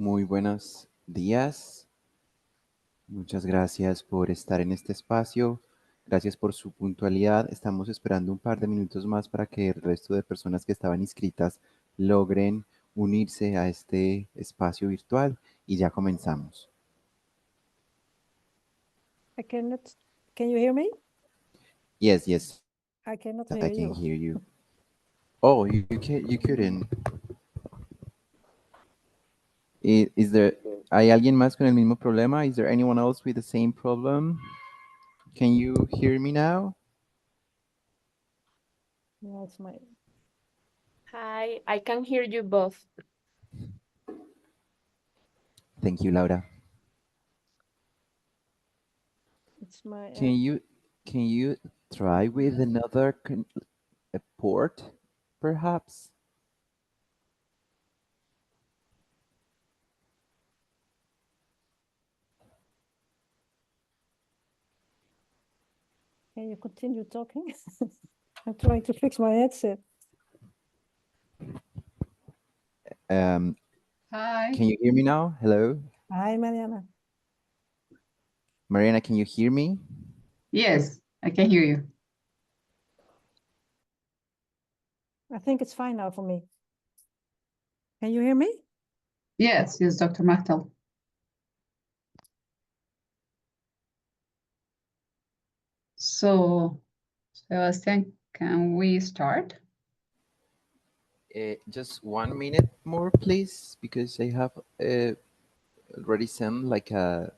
Muy buenos días. Muchas gracias por estar en este espacio. Gracias por su puntualidad. Estamos esperando un par de minutos más para que el resto de personas que estaban inscritas logren unirse a este espacio virtual y ya comenzamos. Can you hear me? Yes, yes, I cannot I hear can you. hear you. Oh, you couldn't. Is there, ¿hay alguien más con el mismo problema? Is there anyone else with the same problem? Can you hear me now? Yeah, it's my. Hi, I can hear you both. Thank you, Laura. It's my. Can you try with another a port, perhaps? Can you continue talking? I'm trying to fix my headset. Hi. Can you hear me now? Hello, Hi, Mariana. Mariana. Can you hear me? Yes, I can hear you. I think it's fine now for me. Can you hear me? Yes, Dr. Machtel. So, Sebastian, can we start? Just 1 minute more, please, because I have already sent like a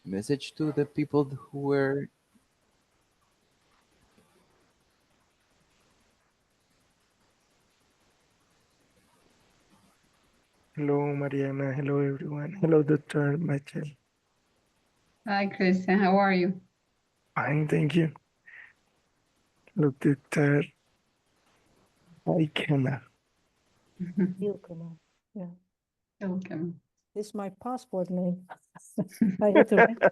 message to the people who were. Hello, Mariana. Hello, everyone. Hello, Dr. Michael. Hi, Christian. How are you? Fine, thank you. Hello, Dr. Aikana. Ilkema. Yeah. Welcome. This is my passport name. I had to.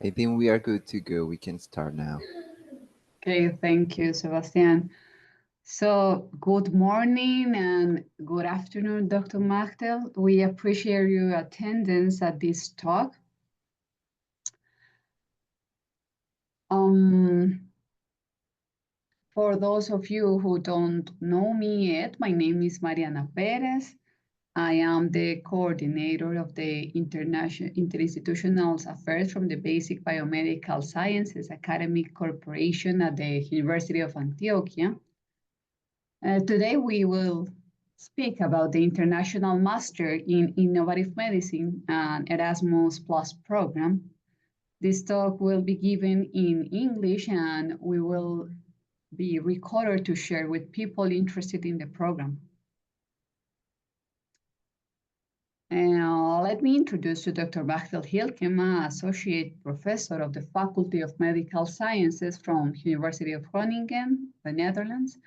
I think we are good to go. We can start now. Okay, thank you, Sebastian. So, good morning and good afternoon, Dr. Machtel. We appreciate your attendance at this talk. For those of you who don't know me yet, my name is Mariana Perez. I am the coordinator of the Interinstitutional Affairs from the Basic Biomedical Sciences Academic Corporation at the University of Antioquia. Today we will speak about the International Master in Innovative Medicine and Erasmus Plus program. This talk will be given in English and we will be recorded to share with people interested in the program. Let me introduce you Dr. Machtel Hilkema, Associate Professor of the Faculty of Medical Sciences from University of Groningen, the Netherlands,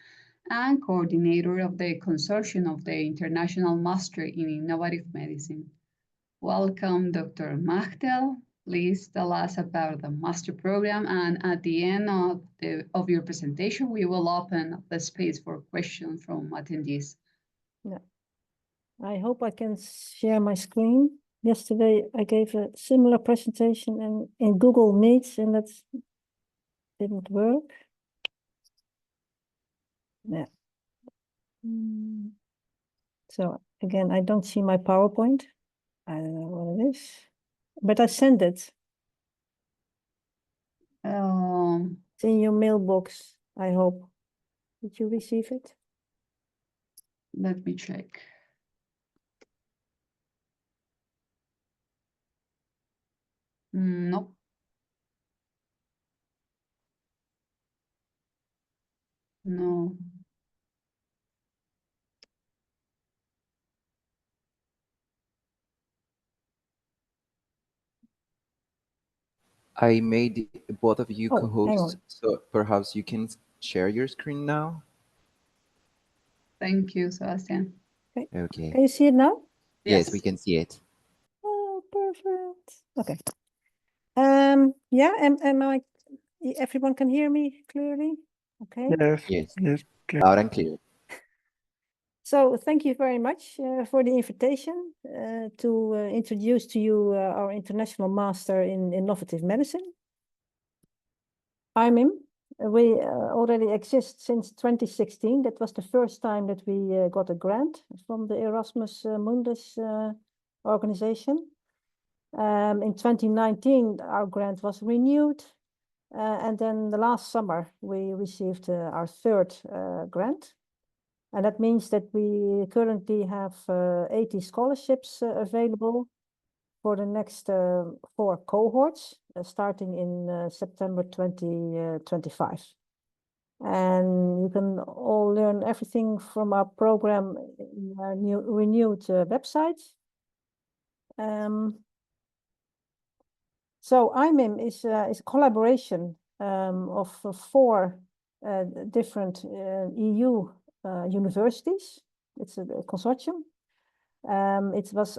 and Coordinator of the Consortium of the International Master in Innovative Medicine. Welcome, Dr. Machtel. Please tell us about the master program, and at the end of your presentation, we will open up the space for questions from attendees. Yeah. I hope I can share my screen. Yesterday, I gave a similar presentation in Google Meets, and that didn't work. Yeah. So again, I don't see my PowerPoint. I don't know what it is, but I sent it. It's in your mailbox, I hope. Did you receive it? Let me check. No. No. I made both of you Oh, hang co-hosts, on. so perhaps you can share your screen now. Thank you, Sebastian. Okay. Can you see it now? Yes, we can see it. Oh, perfect. Okay. Yeah, am I, everyone can hear me clearly? Okay. Yes, Yes. yes. Okay. Loud and clear. So thank you very much for the invitation to introduce to you our International Master in Innovative Medicine. IMIM. We already exist since 2016. That was the first time that we got a grant from the Erasmus Mundus organization. In 2019, our grant was renewed. And then the last summer, we received our third grant. And that means that we currently have 80 scholarships available for the next 4 cohorts, starting in September 2025. And you can all learn everything from our program in our renewed website. So IMIM is a collaboration of 4 different EU universities. It's a consortium. It was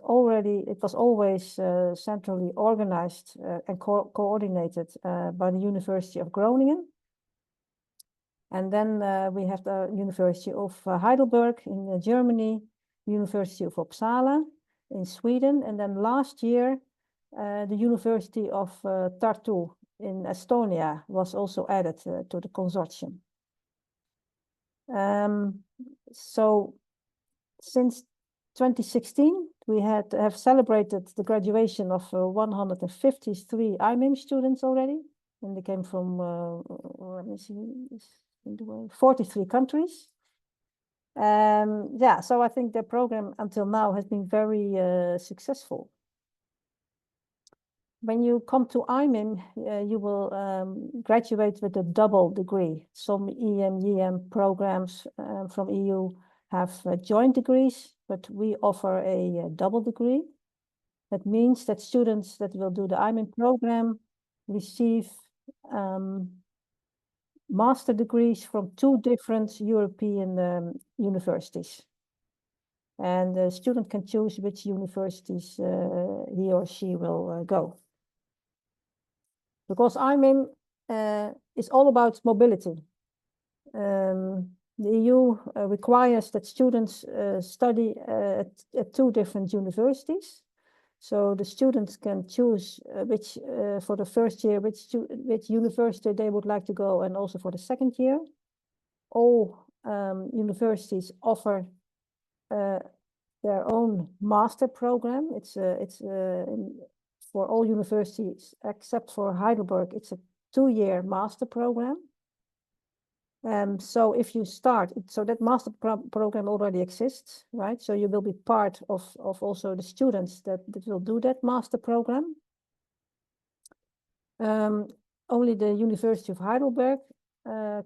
always centrally organized and coordinated by the University of Groningen. And then we have the University of Heidelberg in Germany, University of Uppsala in Sweden, and then last year the University of Tartu in Estonia was also added to the consortium. So since 2016, we have celebrated the graduation of 153 IMIM students already, and they came from, let me see, 43 countries. Yeah, so I think the program until now has been very successful. When you come to IMIM, you will graduate with a double degree. Some EM programs from EU have joint degrees, but we offer a double degree. That means that students that will do the IMIM program receive master degrees from 2 different European universities. And the student can choose which universities he or she will go. Because IMIM is all about mobility. The EU requires that students study at 2 different universities. So the students can choose which, for the first year, which university they would like to go, and also for the second year. All universities offer their own master program. It's for all universities except for Heidelberg. It's a 2-year master program. So if you start, so that master program already exists, right? So you will be part of also the students that will do that master program. Only the University of Heidelberg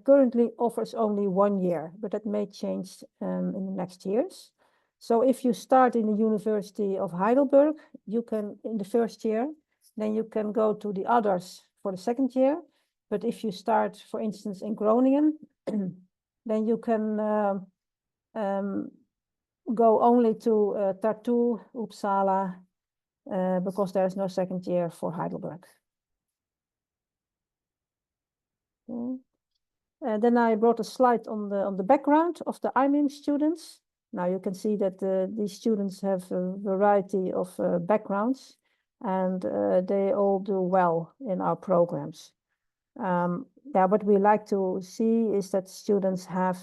currently offers only 1 year, but that may change in the next years. So if you start in the University of Heidelberg, you can, in the first year, then you can go to the others for the second year. But if you start, for instance, in Groningen, then you can go only to Tartu, Uppsala, because there is no second year for Heidelberg. Okay. Then I brought a slide on the background of the IMIM students. Now you can see that these students have a variety of backgrounds, and they all do well in our programs. Yeah, what we like to see is that students have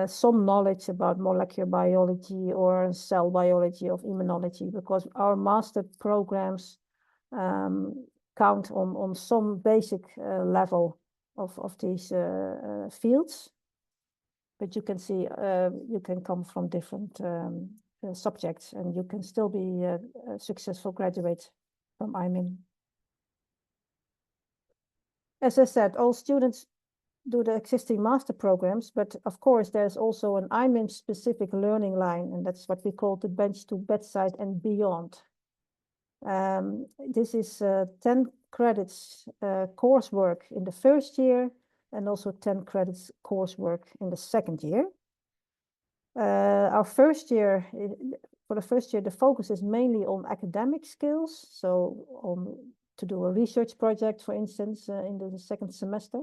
some knowledge about molecular biology or cell biology of immunology, because our master programs count on some basic level of these fields. But you can see you can come from different subjects, and you can still be a successful graduate from IMIM. As I said, all students do the existing master programs, but of course there's also an IMIM specific learning line, and that's what we call the bench to bedside and beyond. This is 10 credits coursework in the first year, and also 10 credits coursework in the second year. Our first year, for the first year, the focus is mainly on academic skills, so to do a research project, for instance, in the second semester.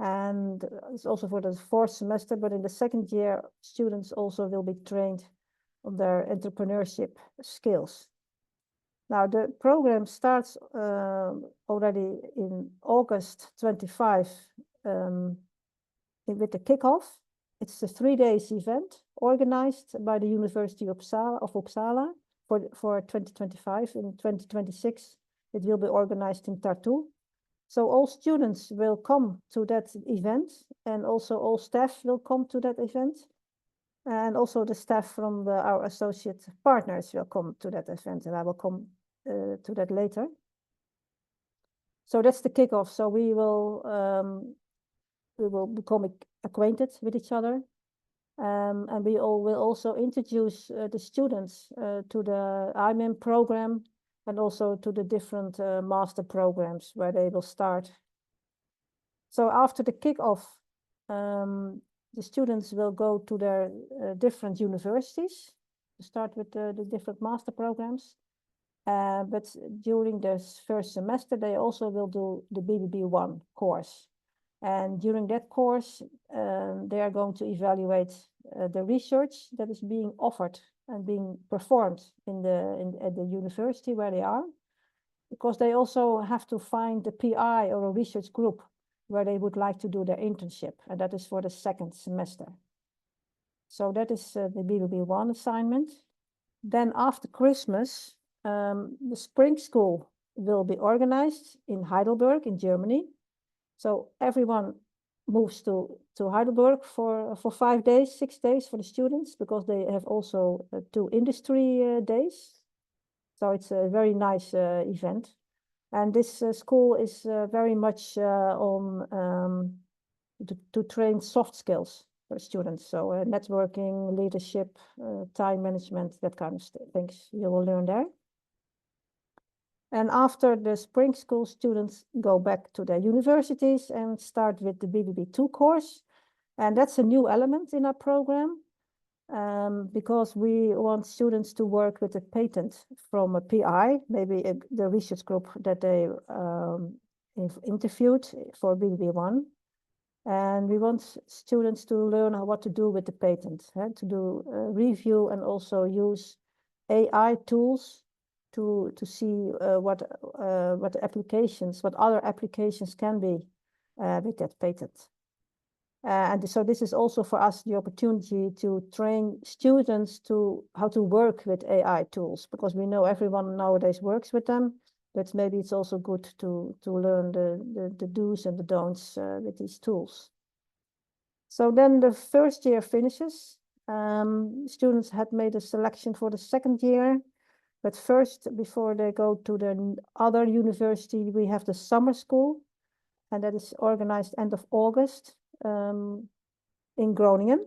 And it's also for the 4th semester, but in the 2nd year, students also will be trained on their entrepreneurship skills. Now, the program starts already in August 25 with the kickoff. It's a 3-day event organized by the University of Uppsala for 2025. In 2026, it will be organized in Tartu. So all students will come to that event, and also all staff will come to that event. And also the staff from our associate partners will come to that event, and I will come to that later. So that's the kickoff. So we will become acquainted with each other. And we will also introduce the students to the IMIM program, and also to the different master programs where they will start. So after the kickoff, the students will go to their different universities to start with the different master programs. But during this 1st semester, they also will do the BBB1 course. And during that course, they are going to evaluate the research that is being offered and being performed at the university where they are, because they also have to find a PI or a research group where they would like to do their internship, and that is for the 2nd semester. So that is the BBB1 assignment. Then after Christmas, the spring school will be organized in Heidelberg in Germany. So everyone moves to Heidelberg for 5 days, 6 days for the students, because they have also 2 industry days. So it's a very nice event. And this school is very much on to train soft skills for students. So networking, leadership, time management, that kind of things you will learn there. And after the spring school, students go back to their universities and start with the BBB2 course. And that's a new element in our program, because we want students to work with a patent from a PI, maybe the research group that they interviewed for BBB1. And we want students to learn what to do with the patent, to do review and also use AI tools to see what applications, what other applications can be with that patent. And so this is also for us the opportunity to train students to how to work with AI tools, because we know everyone nowadays works with them, but maybe it's also good to learn the do's and the don'ts with these tools. So then the 1st year finishes. Students had made a selection for the 2nd year. But first, before they go to the other university, we have the summer school, and that is organized end of August in Groningen.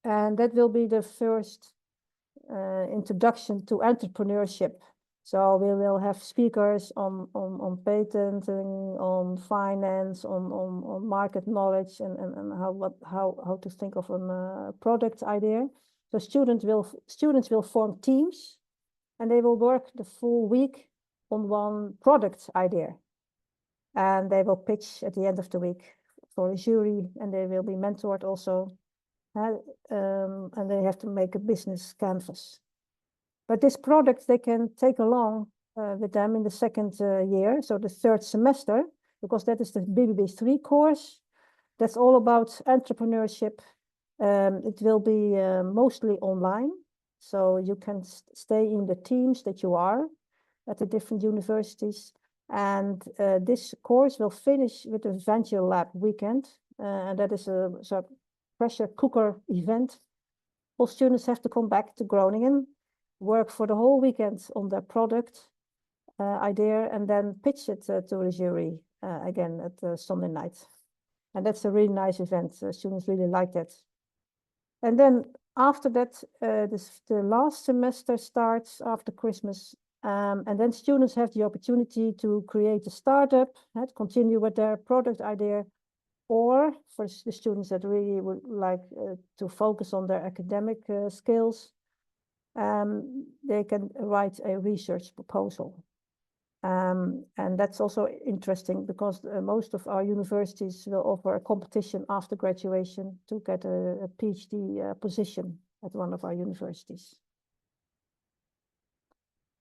And that will be the first introduction to entrepreneurship. So we will have speakers on patenting, on finance, on market knowledge, and how to think of a product idea. So students will form teams, and they will work the full week on one product idea. And they will pitch at the end of the week for a jury, and they will be mentored also. And they have to make a business canvas. But this product they can take along with them in the 2nd year, so the 3rd semester, because that is the BBB3 course. That's all about entrepreneurship. It will be mostly online. So you can stay in the teams that you are at the different universities. And this course will finish with a venture lab weekend. And that is a sort of pressure cooker event. All students have to come back to Groningen, work for the whole weekend on their product idea, and then pitch it to the jury again at Sunday night. And that's a really nice event. Students really like that. And then after that, the last semester starts after Christmas, and then students have the opportunity to create a startup, to continue with their product idea, or for the students that really would like to focus on their academic skills, they can write a research proposal. And that's also interesting because most of our universities will offer a competition after graduation to get a PhD position at one of our universities.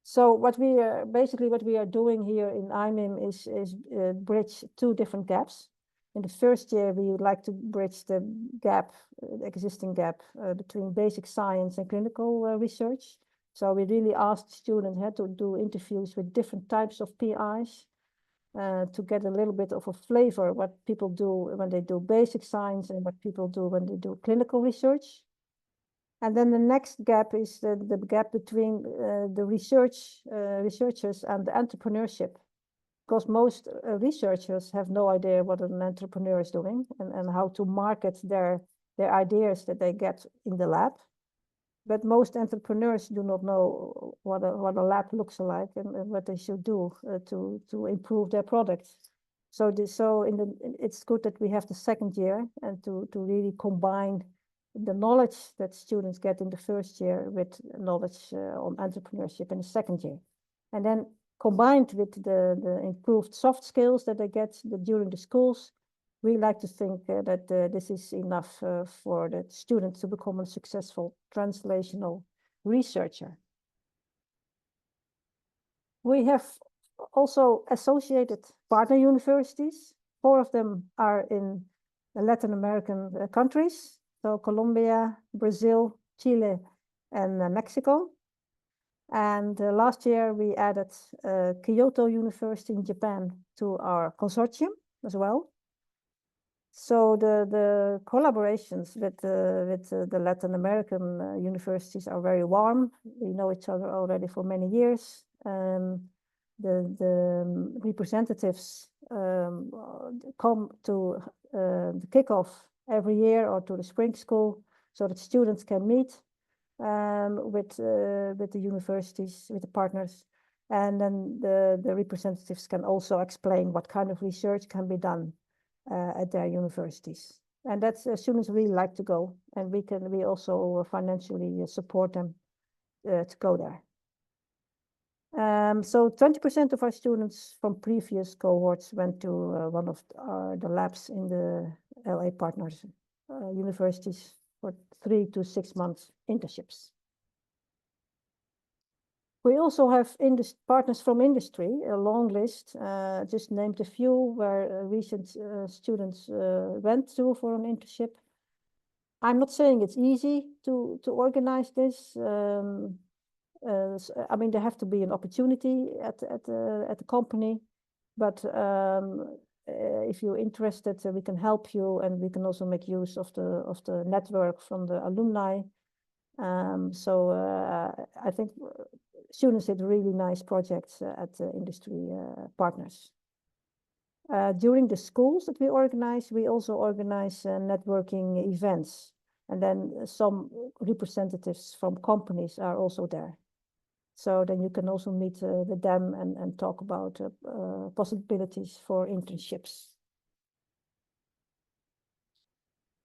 So what we are basically what we are doing here in IMIM is bridge two different gaps. In the first year, we would like to bridge the gap, the existing gap between basic science and clinical research. So we really asked students to do interviews with different types of PIs to get a little bit of a flavor what people do when they do basic science and what people do when they do clinical research. And then the next gap is the gap between the researchers and the entrepreneurship. Because most researchers have no idea what an entrepreneur is doing and how to market their ideas that they get in the lab. But most entrepreneurs do not know what a lab looks like and what they should do to improve their products. So it's good that we have the second year and to really combine the knowledge that students get in the first year with knowledge on entrepreneurship in the second year. And then combined with the improved soft skills that they get during the schools, we like to think that this is enough for the students to become a successful translational researcher. We have also associated partner universities. 4 of them are in the Latin American countries, so Colombia, Brazil, Chile, and Mexico. And last year we added Kyoto University in Japan to our consortium as well. So the collaborations with the Latin American universities are very warm. We know each other already for many years. The representatives come to the kickoff every year or to the spring school so that students can meet with the universities, with the partners. And then the representatives can also explain what kind of research can be done at their universities. And that's students really like to go, and we also financially support them to go there. So 20% of our students from previous cohorts went to one of the labs in the LA partners universities for 3 to 6 months internships. We also have partners from industry, a long list, just named a few where recent students went to for an internship. I'm not saying it's easy to organize this. I mean, there have to be an opportunity at the company, but if you're interested, we can help you, and we can also make use of the network from the alumni. So I think students did really nice projects at industry partners. During the schools that we organize, we also organize networking events. And then some representatives from companies are also there. So then you can also meet with them and talk about possibilities for internships.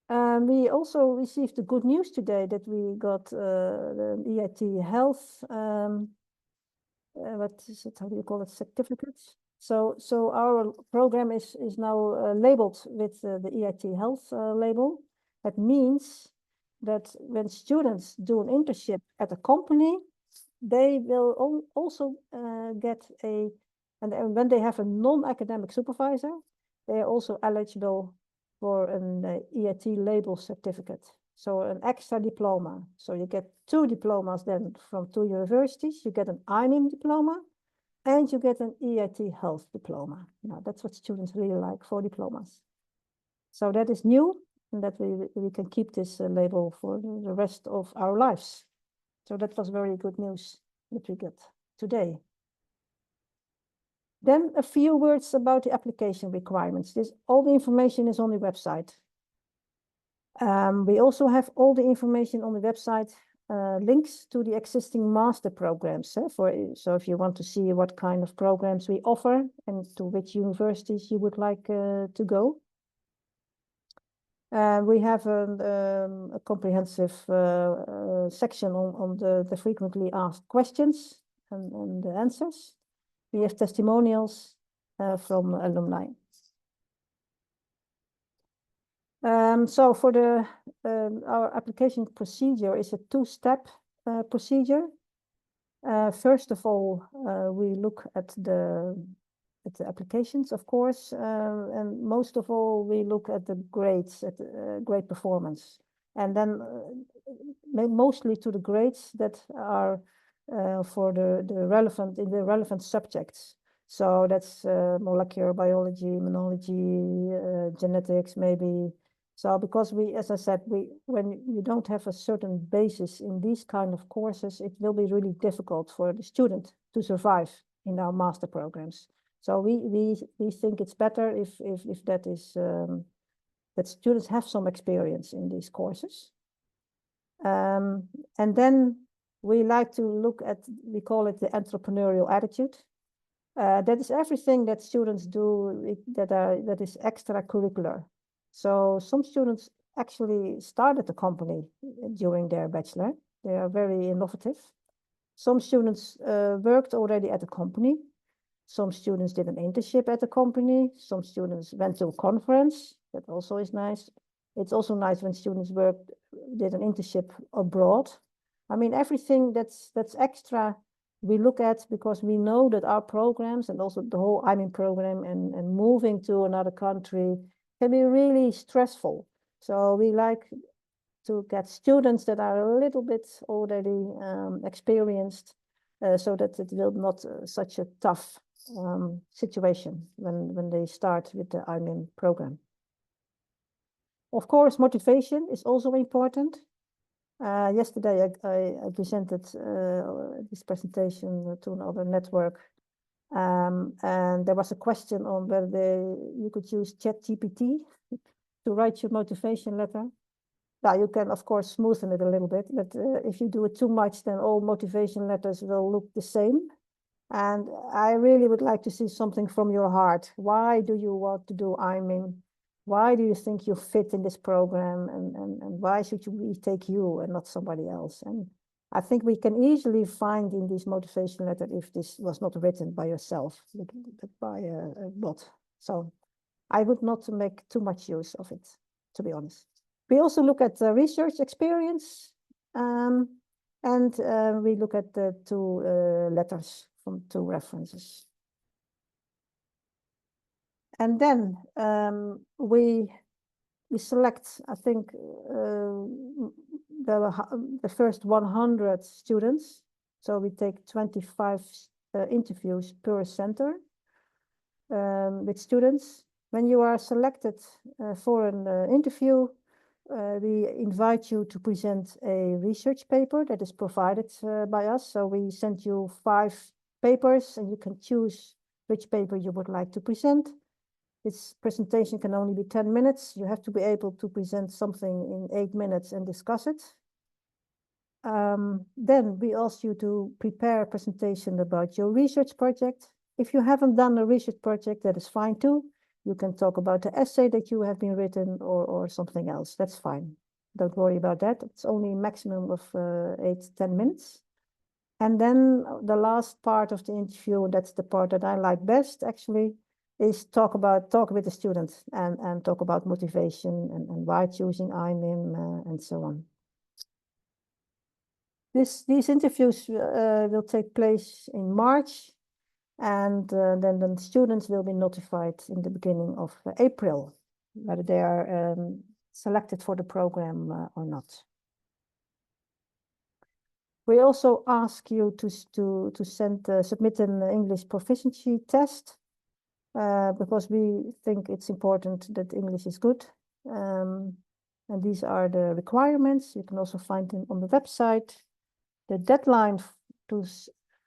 We also received the good news today that we got the EIT Health, what is it, how do you call it, certificates? So our program is now labeled with the EIT Health label. That means that when students do an internship at a company, they will also get and when they have a non-academic supervisor, they are also eligible for an EIT label certificate. So an extra diploma. So you get 2 diplomas then from 2 universities. You get an IMIM diploma and you get an EIT Health diploma. Now that's what students really like, 4 diplomas. So that is new, and that we can keep this label for the rest of our lives. So that was very good news that we got today. Then a few words about the application requirements. All the information is on the website. We also have all the information on the website, links to the existing master programs. So if you want to see what kind of programs we offer and to which universities you would like to go. We have a comprehensive section on the frequently asked questions and the answers. We have testimonials from alumni. So for our application procedure is a two-step procedure. First of all, we look at the applications, of course, and most of all, we look at the grades, at grade performance, and then mostly to the grades that are for the relevant subjects. So that's molecular biology, immunology, genetics, maybe. So because as I said, when you don't have a certain basis in these kind of courses, it will be really difficult for the student to survive in our master programs. So we think it's better if that is that students have some experience in these courses. And then we like to look at, we call it the entrepreneurial attitude. That is everything that students do that is extracurricular. So some students actually started a company during their bachelor. They are very innovative. Some students worked already at a company. Some students did an internship at a company. Some students went to a conference. That also is nice. It's also nice when students did an internship abroad. I mean, everything that's extra we look at, because we know that our programs and also the whole IMIN program and moving to another country can be really stressful. So we like to get students that are a little bit already experienced, so that it will not such a tough situation when they start with the IMIN program. Of course, motivation is also important. Yesterday, I presented this presentation to another network, and there was a question on whether you could use ChatGPT to write your motivation letter. Now, you can, of course, smoothen it a little bit, but if you do it too much, then all motivation letters will look the same. And I really would like to see something from your heart. Why do you want to do IMIN? Why do you think you fit in this program? And why should we take you and not somebody else? And I think we can easily find in this motivation letter if this was not written by yourself, but by a bot. So I would not make too much use of it, to be honest. We also look at the research experience, and we look at the two letters from two references. And then we select, I think, the first 100 students. So we take 25 interviews per center with students. When you are selected for an interview, we invite you to present a research paper that is provided by us. So we send you 5 papers, and you can choose which paper you would like to present. This presentation can only be 10 minutes. You have to be able to present something in 8 minutes and discuss it. Then we ask you to prepare a presentation about your research project. If you haven't done a research project, that is fine too. You can talk about the essay that you have been written or something else. That's fine. Don't worry about that. It's only a maximum of 8 to 10 minutes. And then the last part of the interview, that's the part that I like best actually, is talk with the student and talk about motivation and why choosing IMIN and so on. These interviews will take place in March, and then the students will be notified in the beginning of April whether they are selected for the program or not. We also ask you to submit an English proficiency test. Because we think it's important that English is good. And these are the requirements. You can also find them on the website. The deadline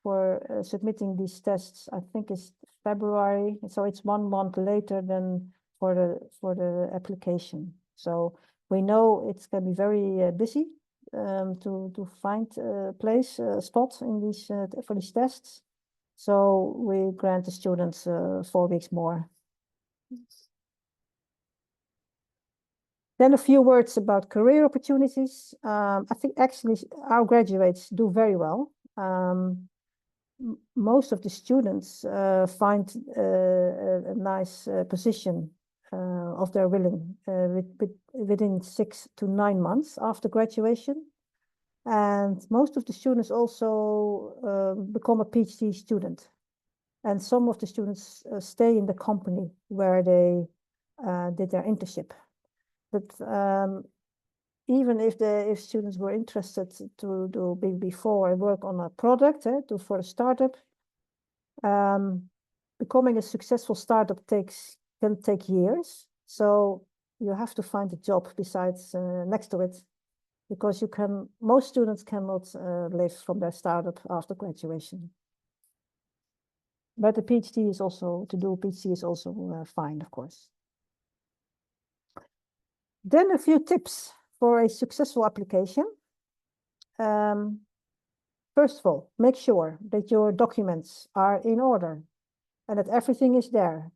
for submitting these tests, I think, is February. So it's 1 month later than for the application. So we know it can be very busy to find a place, a spot in these for these tests. So we grant the students 4 weeks more. Then a few words about career opportunities. I think actually our graduates do very well. most of the students find a nice position of their willing within 6 to 9 months after graduation. And most of the students also become a PhD student. And some of the students stay in the company where they did their internship. But even if students were interested to do before work on a product for a startup, becoming a successful startup can take years. So you have to find a job besides next to it, because most students cannot live from their startup after graduation. But the PhD is also, to do a PhD is also fine, of course. Then a few tips for a successful application. First of all, make sure that your documents are in order and that everything is there.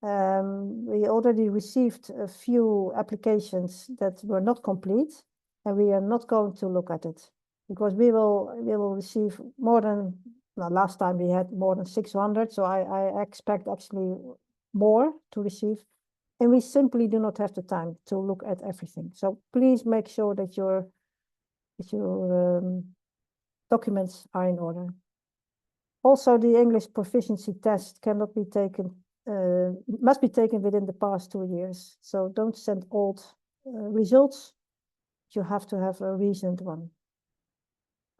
We already received a few applications that were not complete, and we are not going to look at it because we will receive more than, last time we had more than 600, so I expect actually more to receive. And we simply do not have the time to look at everything. So please make sure that your documents are in order. Also, the English proficiency test cannot be taken, must be taken within the past 2 years. So don't send old results. You have to have a recent one.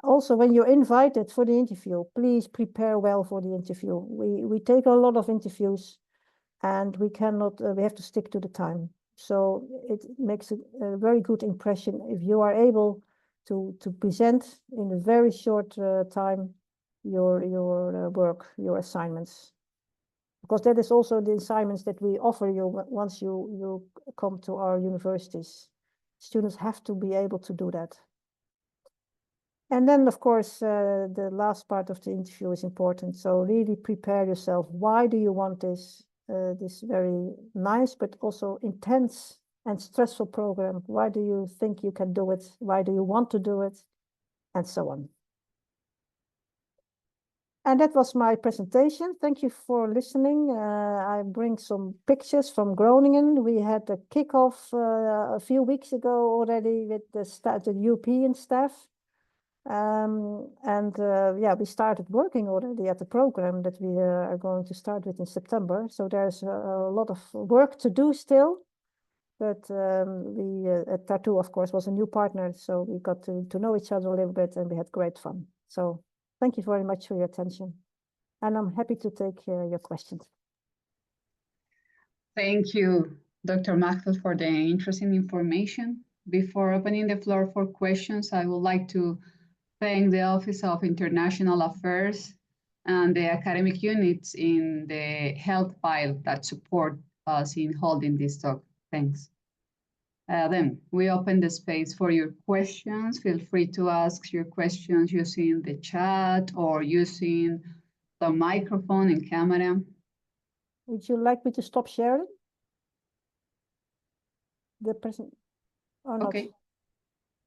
Also, when you're invited for the interview, please prepare well for the interview. We take a lot of interviews, and we have to stick to the time. So it makes a very good impression if you are able to present in a very short time your work, your assignments. Because that is also the assignments that we offer you once you come to our universities. Students have to be able to do that. And then, of course, the last part of the interview is important. So really prepare yourself. Why do you want this very nice but also intense and stressful program? Why do you think you can do it? Why do you want to do it? And so on. And that was my presentation. Thank you for listening. I bring some pictures from Groningen. We had a kickoff a few weeks ago already with the European staff. Yeah, we started working already at the program that we are going to start with in September. So there's a lot of work to do still. But at Tartu, of course, was a new partner. So we got to know each other a little bit, and we had great fun. So thank you very much for your attention. And I'm happy to take your questions. Thank you, Dr. Maxwell, for the interesting information. Before opening the floor for questions, I would like to thank the Office of International Affairs and the academic units in the health file that support us in holding this talk. Thanks. Then we open the space for your questions. Feel free to ask your questions using the chat or using the microphone and camera. Would you like me to stop sharing the present or not? Okay,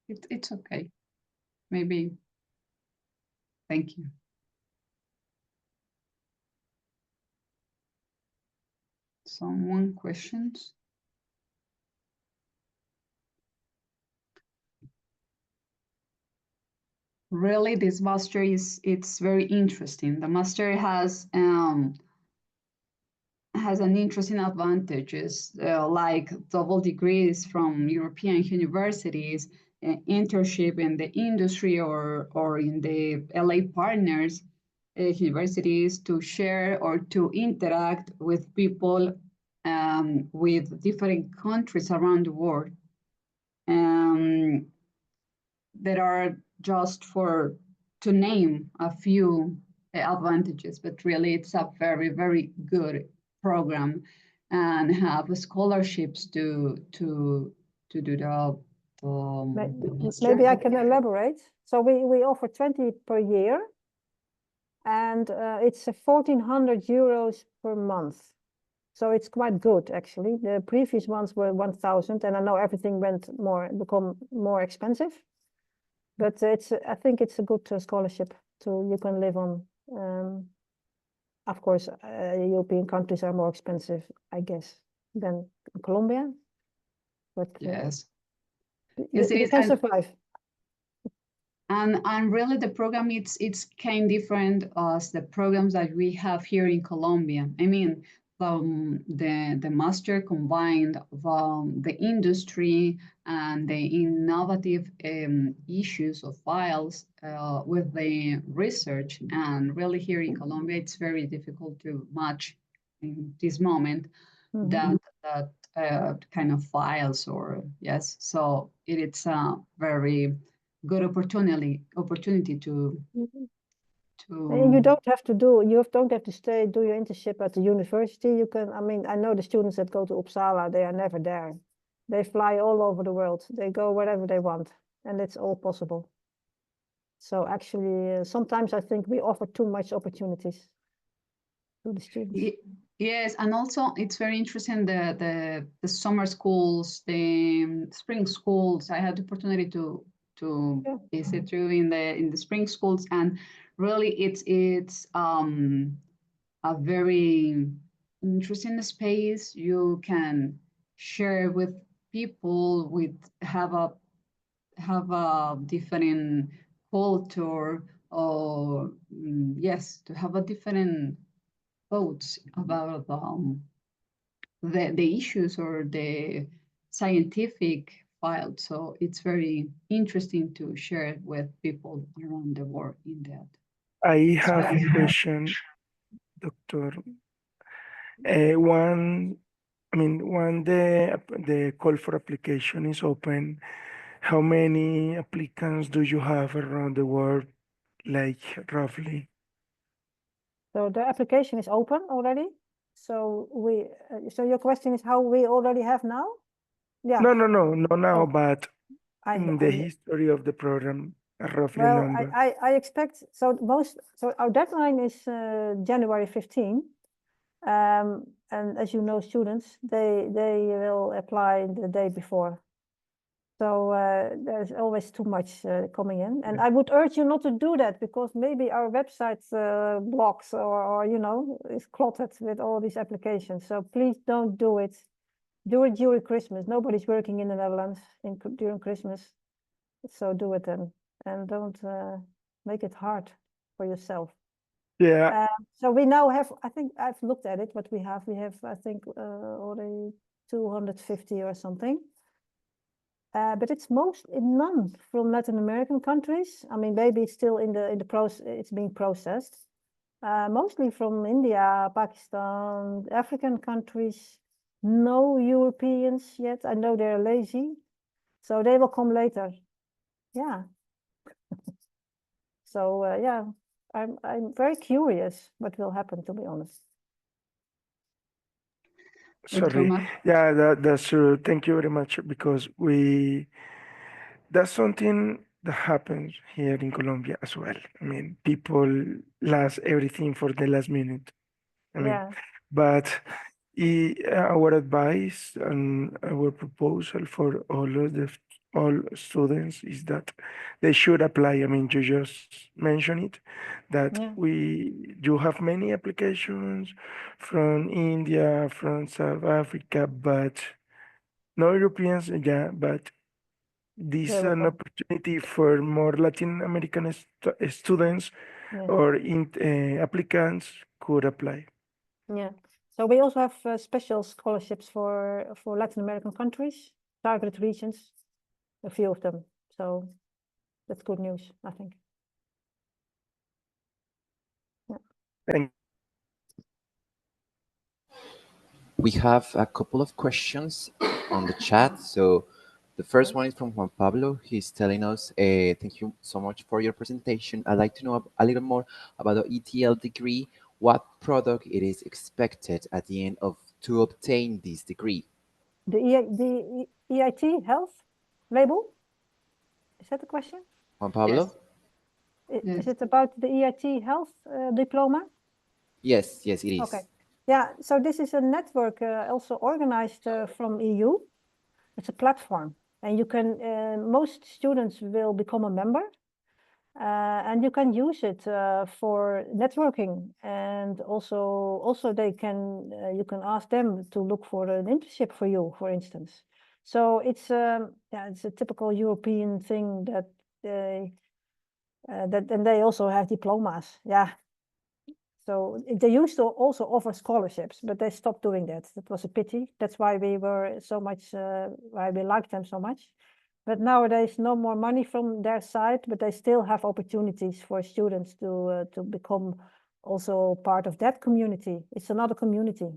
it's okay. Maybe. Thank you. Someone questions? Really, this master it's very interesting. The master has an interesting advantages like double degrees from European universities, internship in the industry or in the LA partners universities to share or to interact with people with different countries around the world. There are just to name a few advantages, but really it's a very, very good program and have scholarships to do the Maybe I can elaborate. So we offer 20 per year, and it's 1,400 euros per month. So it's quite good, actually. The previous ones were 1,000, and I know everything become more expensive. But I think it's a good scholarship you can live on Of course, European countries are more expensive, I guess, than Colombia. But Yes. you, Yes, it you is. can survive. And really the program it's kind of different as the programs that we have here in Colombia. I mean, the master combined the industry and the innovative issues of files with the research. And really here in Colombia, it's very difficult to match in this moment that kind of files or yes. So it's a very good opportunity to And you don't have to don't have to do your internship at the university. You can, I mean, I know the students that go to Uppsala, they are never there. They fly all over the world. They go wherever they want, and it's all possible. So actually, sometimes I think we offer too much opportunities to the students. Yes, and also it's very interesting the summer schools, the spring schools. I had the opportunity to visit through in the spring schools, and really it's a very interesting space. You can share with people with have a different culture or yes, to have a different thoughts about the issues or the scientific field. So it's very interesting to share it with people around the world in that. I have a question, Doctor. When the call for application is open, how many applicants do you have around the world, like roughly? So the application is open already. So so your question is how we already have now? Yeah. No, not now, Oh, but in the I history of the program, a roughly well, number. I expect so our deadline is January 15. And as you know, students they will apply the day before. So there's always too much coming in, and I would urge you not to do that because maybe our website blocks or you know is cluttered with all these applications. So please don't do it. Do it during Christmas. Nobody's working in the Netherlands during Christmas, so do it then, and don't make it hard for yourself. Yeah, So we now have, I think I've looked at it, what we have I think already 250 or something. But it's mostly none from Latin American countries. I mean, maybe it's still in the process, it's being processed. Mostly from India, Pakistan, African countries. No Europeans yet. I know they're lazy, so they will come later. Yeah. So yeah, I'm very curious what will happen, to be honest. sorry. Yeah, that's true. Thank you very much because that's something that happens here in Colombia as well. I mean, people last everything for the last minute. I mean, Yeah. but our advice and our proposal for all students is that they should apply. I mean, you just mentioned it, that Yeah. you have many applications from India, from South Africa, but no Europeans, yeah, but this They is will an come. opportunity for more Latin American students Yeah. or applicants could apply. Yeah. So we also have special scholarships for Latin American countries, targeted regions, a few of them. So that's good news, I think. Yeah. Thank We have a couple of questions on the chat. So the first one is from Juan Pablo. He's telling us, thank you so much for your presentation. I'd like to know a little more about the ETL degree, what product it is expected at the end of to obtain this degree. The EIT health label? Is that the question? Juan Pablo? Yes. Is it about the EIT health diploma? Yes, it is. Okay. Yeah, so this is a network also organized from EU. It's a platform, and you can, most students will become a member. And you can use it for networking, and also they can you can ask them to look for an internship for you, for instance. So it's yeah, it's a typical European thing that and they also have diplomas. Yeah. So they used to also offer scholarships, but they stopped doing that. That was a pity. That's why we were so much why we liked them so much. But nowadays, no more money from their side, but they still have opportunities for students to become also part of that community. It's another community.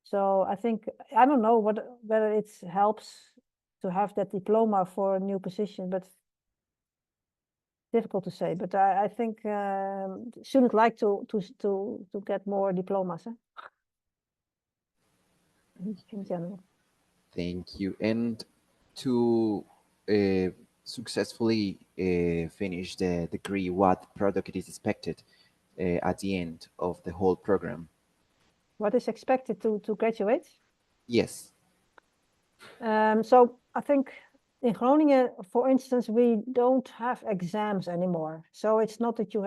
So I think, I don't know whether it helps to have that diploma for a new position, but difficult to say. But I think students like to get more diplomas, in general. Thank you. And to successfully finish the degree, what product is expected at the end of the whole program? What is expected to graduate? Yes. So I think in Groningen, for instance, we don't have exams anymore. So it's not that you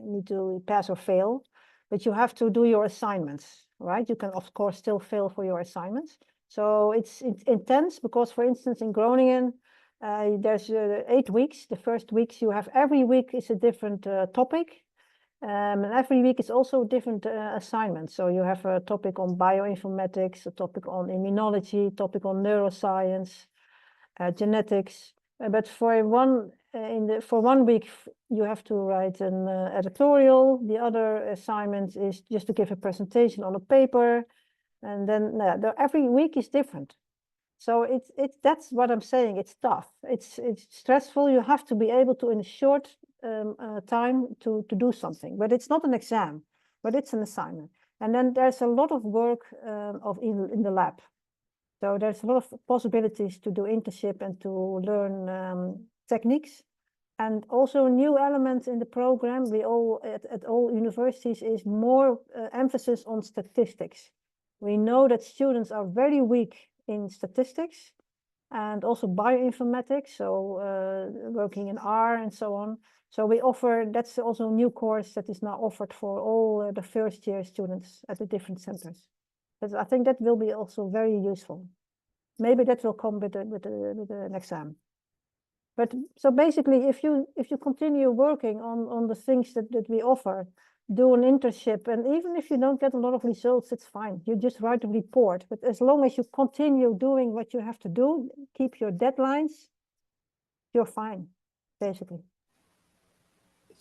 need to pass or fail, but you have to do your assignments, right? You can, of course, still fail for your assignments. So it's intense because, for instance, in Groningen, there's 8 weeks. The first weeks you have, every week is a different topic. And every week is also a different assignment. So you have a topic on bioinformatics, a topic on immunology, a topic on neuroscience, genetics. But for one week, you have to write an editorial. The other assignment is just to give a presentation on a paper. And then every week is different. So that's what I'm saying. It's tough. It's stressful. You have to be able to, in a short time, to do something. But it's not an exam, but it's an assignment. And then there's a lot of work in the lab. So there's a lot of possibilities to do internship and to learn techniques. And also new elements in the program, at all universities, is more emphasis on statistics. We know that students are very weak in statistics and also bioinformatics, so working in R and so on. So that's also a new course that is now offered for all the first year students at the different centers. But I think that will be also very useful. Maybe that will come with an exam. But so basically, if you continue working on the things that we offer, do an internship, and even if you don't get a lot of results, it's fine. You just write a report. But as long as you continue doing what you have to do, keep your deadlines, you're fine, basically.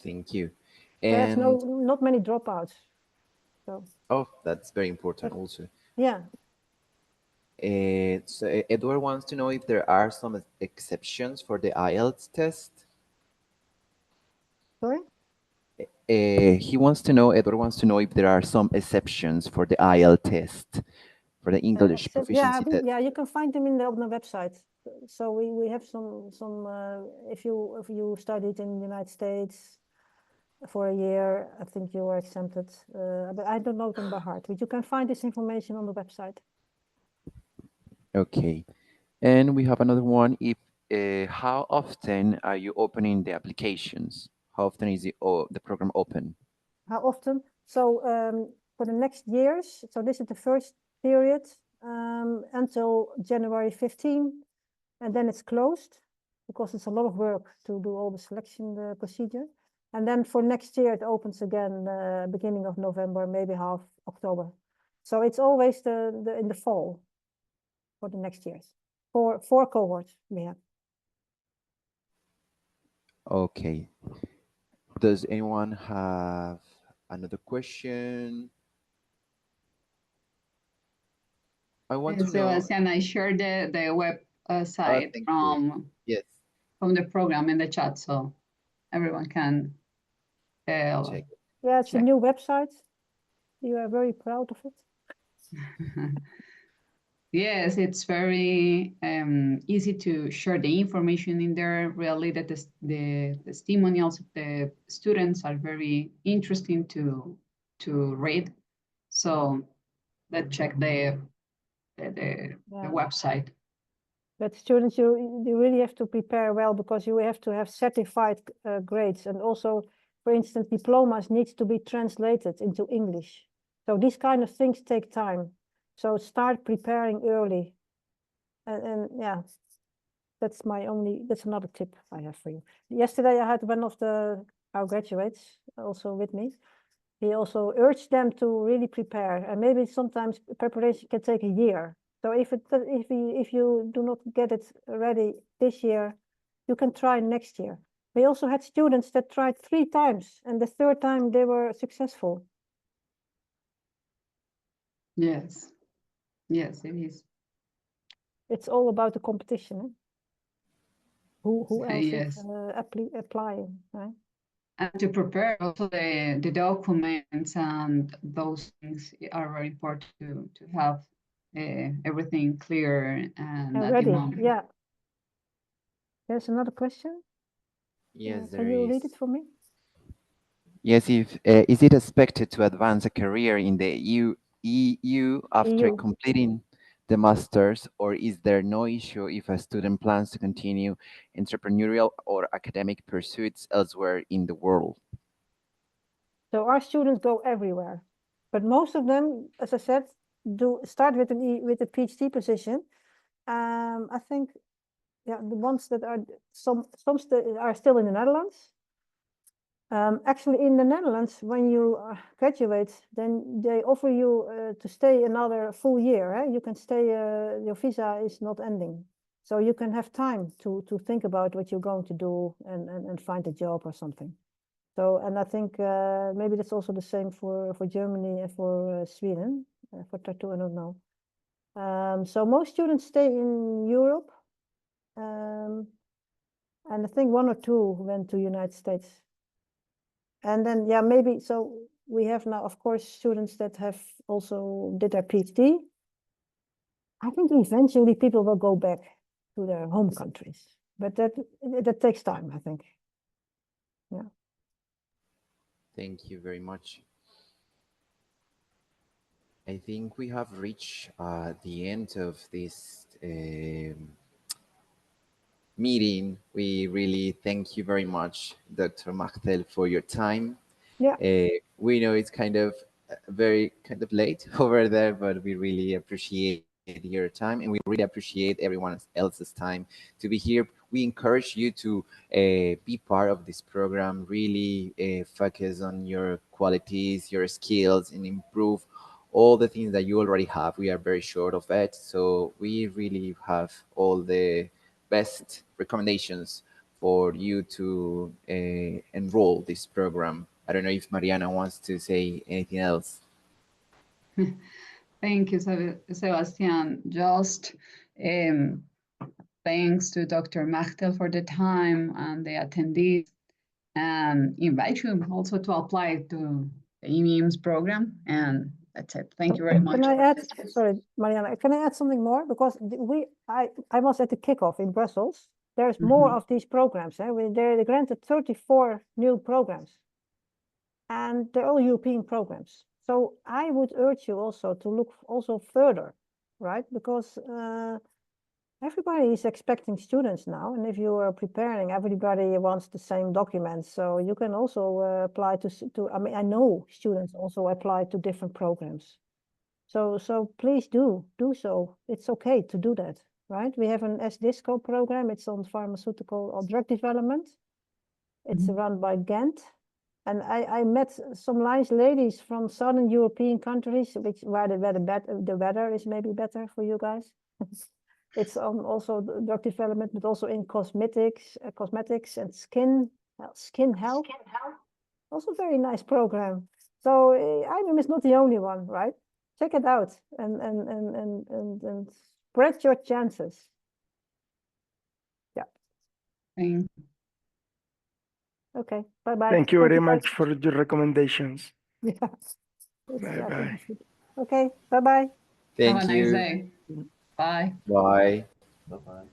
Thank you. There's And not many dropouts. So oh, that's very important also. yeah. So Edward wants to know if there are some exceptions for the IELTS test. Sorry? Edward wants to know if there are some exceptions for the IELTS test, for the English proficiency test. Yeah, you can find them on the website. So we have some if you studied in the United States for a year, I think you are exempted. But I don't know them by heart. But you can find this information on the website. Okay. And we have another one. If how often are you opening the applications? How often is the program open? How often? So for the next years, so this is the first period until January 15, and then it's closed because it's a lot of work to do all the selection procedure. And then for next year, it opens again beginning of November, maybe half October. So it's always in the fall for the next years. Four cohorts we have. Okay. Does anyone have another question? I want to know. Sebastian, I shared the website from the program in the chat, so everyone can check. Yeah, it's a new website. You are very proud of it. Yes, it's very easy to share the information in there. Really, that the testimonials of the students are very interesting to read. So let's check the website. But students, you really have to prepare well, because you have to have certified grades, and also, for instance, diplomas needs to be translated into English. So these kind of things take time. So start preparing early, and yeah, that's another tip I have for you. Yesterday I had one of our graduates also with me. He also urged them to really prepare, and maybe sometimes preparation can take a year. So if you do not get it ready this year, you can try next year. We also had students that tried 3 times, and the 3rd time they were successful. Yes, yes, it is. It's all about the competition. Eh? Who else Yes. is applying, right? And to prepare also the documents and those things are very important to have everything clear and at ready. the moment. Yeah. There's another question. Yes, Can you read it for me? Yes, is it expected to advance a career in the EU after EU. completing the master's, or is there no issue if a student plans to continue entrepreneurial or academic pursuits elsewhere in the world? So our students go everywhere, but most of them, as I said, do start with a PhD position. I think, yeah, the ones that are some are still in the Netherlands. Actually, in the Netherlands, when you graduate, then they offer you to stay another full year. Eh? You can stay. Your visa is not ending, so you can have time to think about what you're going to do and find a job or something. So, and I think maybe that's also the same for Germany and for Sweden. For tattoo, I don't know. So most students stay in Europe, and I think 1 or 2 went to United States. And then, yeah, maybe, so we have now, of course, students that have also did their PhD. I think eventually people will go back to their home countries, but that takes time, I think. Yeah. Thank you very much. I think we have reached the end of this meeting. We really thank you very much, Dr. Martel, for your time. Yeah. We know it's kind of very late over there, but we really appreciate your time, and we really appreciate everyone else's time to be here. We encourage you to be part of this program, really focus on your qualities, your skills, and improve all the things that you already have. We are very short of it, so we really have all the best recommendations for you to enroll this program. I don't know if Mariana wants to say anything else. Thank you, Sebastian. Just thanks to Dr. Machtel for the time and the attendees, and invite you also to apply to the EMIMS program. And that's it. Thank you very much. Can I add, sorry, Mariana, can I add something more? Because I was at the kickoff in Brussels. There's more of these programs. Eh? They granted 34 new programs, and they're all European programs. So I would urge you also to look also further, right? Because everybody is expecting students now, and if you are preparing, everybody wants the same documents. So you can also apply to. I mean, I know students also apply to different programs. So please do so. It's okay to do that, right? We have an SDisco program. It's on pharmaceutical or drug development. It's run by Ghent. And I met some nice ladies from Southern European countries, where the weather is maybe better for you guys. It's on also drug development, but also in cosmetics and skin health. Also very nice program. So IMIM is not the only one, right? Check it out and spread your chances. Yeah. Thank you. Okay. Bye-bye. Thank you very much for your recommendations. Yeah. Bye-bye. Okay. Bye-bye. Thank Have a you. nice day. Bye. Bye. Bye-bye.